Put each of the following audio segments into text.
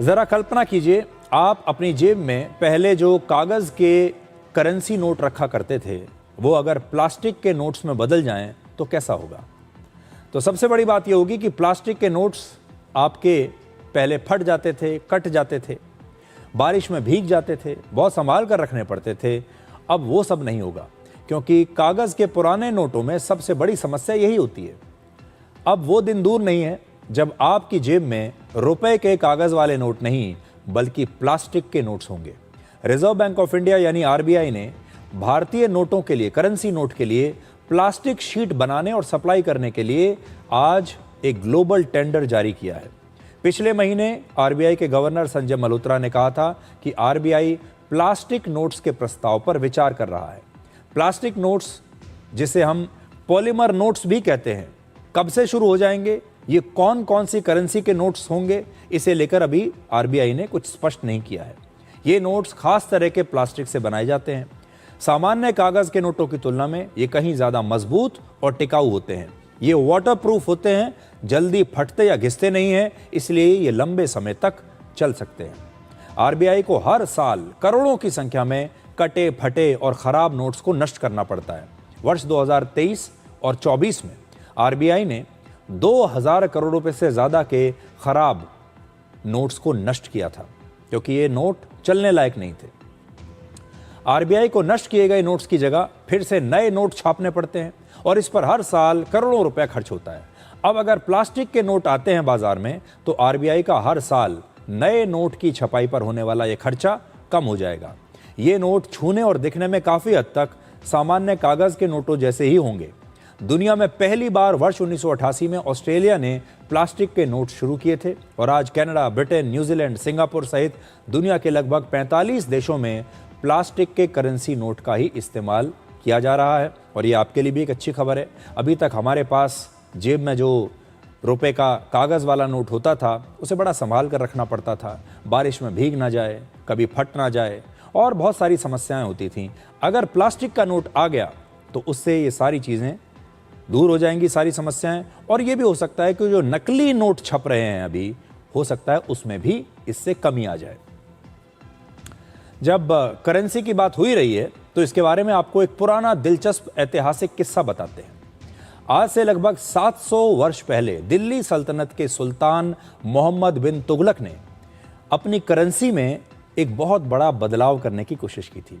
ज़रा कल्पना कीजिए, आप अपनी जेब में पहले जो कागज़ के करेंसी नोट रखा करते थे वो अगर प्लास्टिक के नोट्स में बदल जाएं तो कैसा होगा। तो सबसे बड़ी बात यह होगी कि प्लास्टिक के नोट्स आपके पहले फट जाते थे, कट जाते थे, बारिश में भीग जाते थे, बहुत संभाल कर रखने पड़ते थे। अब वो सब नहीं होगा, क्योंकि कागज़ के पुराने नोटों में सबसे बड़ी समस्या यही होती है। अब वो दिन दूर नहीं है जब आपकी जेब में रुपए के कागज़ वाले नोट नहीं बल्कि प्लास्टिक के नोट्स होंगे। रिजर्व बैंक ऑफ इंडिया यानी आरबीआई ने भारतीय नोटों के लिए, करेंसी नोट के लिए प्लास्टिक शीट बनाने और सप्लाई करने के लिए आज एक ग्लोबल टेंडर जारी किया है। पिछले महीने आरबीआई के गवर्नर संजय मल्होत्रा ने कहा था कि आरबीआई प्लास्टिक नोट्स के प्रस्ताव पर विचार कर रहा है। प्लास्टिक नोट्स, जिसे हम पॉलीमर नोट्स भी कहते हैं, कब से शुरू हो जाएंगे, ये कौन कौन सी करेंसी के नोट्स होंगे, इसे लेकर अभी आरबीआई ने कुछ स्पष्ट नहीं किया है। ये नोट्स खास तरह के प्लास्टिक से बनाए जाते हैं। सामान्य कागज के नोटों की तुलना में ये कहीं ज्यादा मजबूत और टिकाऊ होते हैं। ये वाटरप्रूफ होते हैं, जल्दी फटते या घिसते नहीं हैं, इसलिए ये लंबे समय तक चल सकते हैं। आरबीआई को हर साल करोड़ों की संख्या में कटे, फटे और खराब नोट्स को नष्ट करना पड़ता है। वर्ष 2023 और 24 में आरबीआई ने 2000 करोड़ रुपए से ज्यादा के खराब नोट्स को नष्ट किया था, क्योंकि ये नोट चलने लायक नहीं थे। आरबीआई को नष्ट किए गए नोट्स की जगह फिर से नए नोट छापने पड़ते हैं और इस पर हर साल करोड़ों रुपए खर्च होता है। अब अगर प्लास्टिक के नोट आते हैं बाजार में तो आरबीआई का हर साल नए नोट की छपाई पर होने वाला यह खर्चा कम हो जाएगा। ये नोट छूने और दिखने में काफी हद तक सामान्य कागज के नोटों जैसे ही होंगे। दुनिया में पहली बार वर्ष 1988 में ऑस्ट्रेलिया ने प्लास्टिक के नोट शुरू किए थे और आज कनाडा, ब्रिटेन, न्यूजीलैंड, सिंगापुर सहित दुनिया के लगभग 45 देशों में प्लास्टिक के करेंसी नोट का ही इस्तेमाल किया जा रहा है। और ये आपके लिए भी एक अच्छी खबर है। अभी तक हमारे पास जेब में जो रुपए का कागज़ वाला नोट होता था उसे बड़ा संभाल कर रखना पड़ता था, बारिश में भीग ना जाए, कभी फट ना जाए और बहुत सारी समस्याएं होती थीं। अगर प्लास्टिक का नोट आ गया तो उससे ये सारी चीज़ें दूर हो जाएंगी, सारी समस्याएं। और ये भी हो सकता है कि जो नकली नोट छप रहे हैं अभी, हो सकता है उसमें भी इससे कमी आ जाए। जब करेंसी की बात हो ही रही है तो इसके बारे में आपको एक पुराना दिलचस्प ऐतिहासिक किस्सा बताते हैं। आज से लगभग 700 वर्ष पहले दिल्ली सल्तनत के सुल्तान मोहम्मद बिन तुगलक ने अपनी करेंसी में एक बहुत बड़ा बदलाव करने की कोशिश की थी।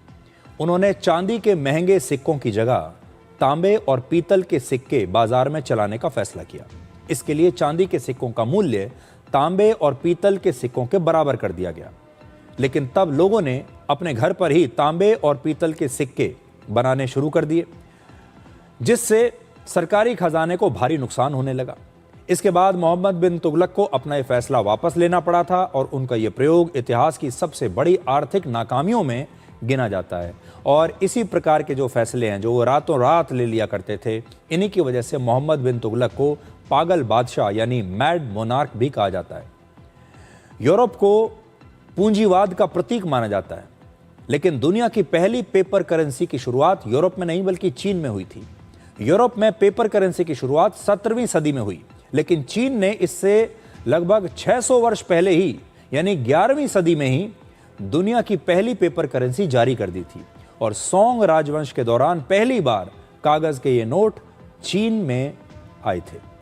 उन्होंने चांदी के महंगे सिक्कों की जगह तांबे और पीतल के सिक्के बाजार में चलाने का फैसला किया। इसके लिए चांदी के सिक्कों का मूल्य तांबे और पीतल के सिक्कों के बराबर कर दिया गया। लेकिन तब लोगों ने अपने घर पर ही तांबे और पीतल के सिक्के बनाने शुरू कर दिए, जिससे सरकारी खजाने को भारी नुकसान होने लगा। इसके बाद मोहम्मद बिन तुगलक को अपना यह फैसला वापस लेना पड़ा था और उनका यह प्रयोग इतिहास की सबसे बड़ी आर्थिक नाकामियों में गिना जाता है। और इसी प्रकार के जो फैसले हैं जो वो रातों रात ले लिया करते थे, इन्हीं की वजह से मोहम्मद बिन तुगलक को पागल बादशाह यानी मैड मोनार्क भी कहा जाता है। यूरोप को पूंजीवाद का प्रतीक माना जाता है, लेकिन दुनिया की पहली पेपर करेंसी की शुरुआत यूरोप में नहीं बल्कि चीन में हुई थी। यूरोप में पेपर करेंसी की शुरुआत 17वीं सदी में हुई, लेकिन चीन ने इससे लगभग 600 वर्ष पहले ही यानी 11वीं सदी में ही दुनिया की पहली पेपर करेंसी जारी कर दी थी। और सोंग राजवंश के दौरान पहली बार कागज के ये नोट चीन में आए थे।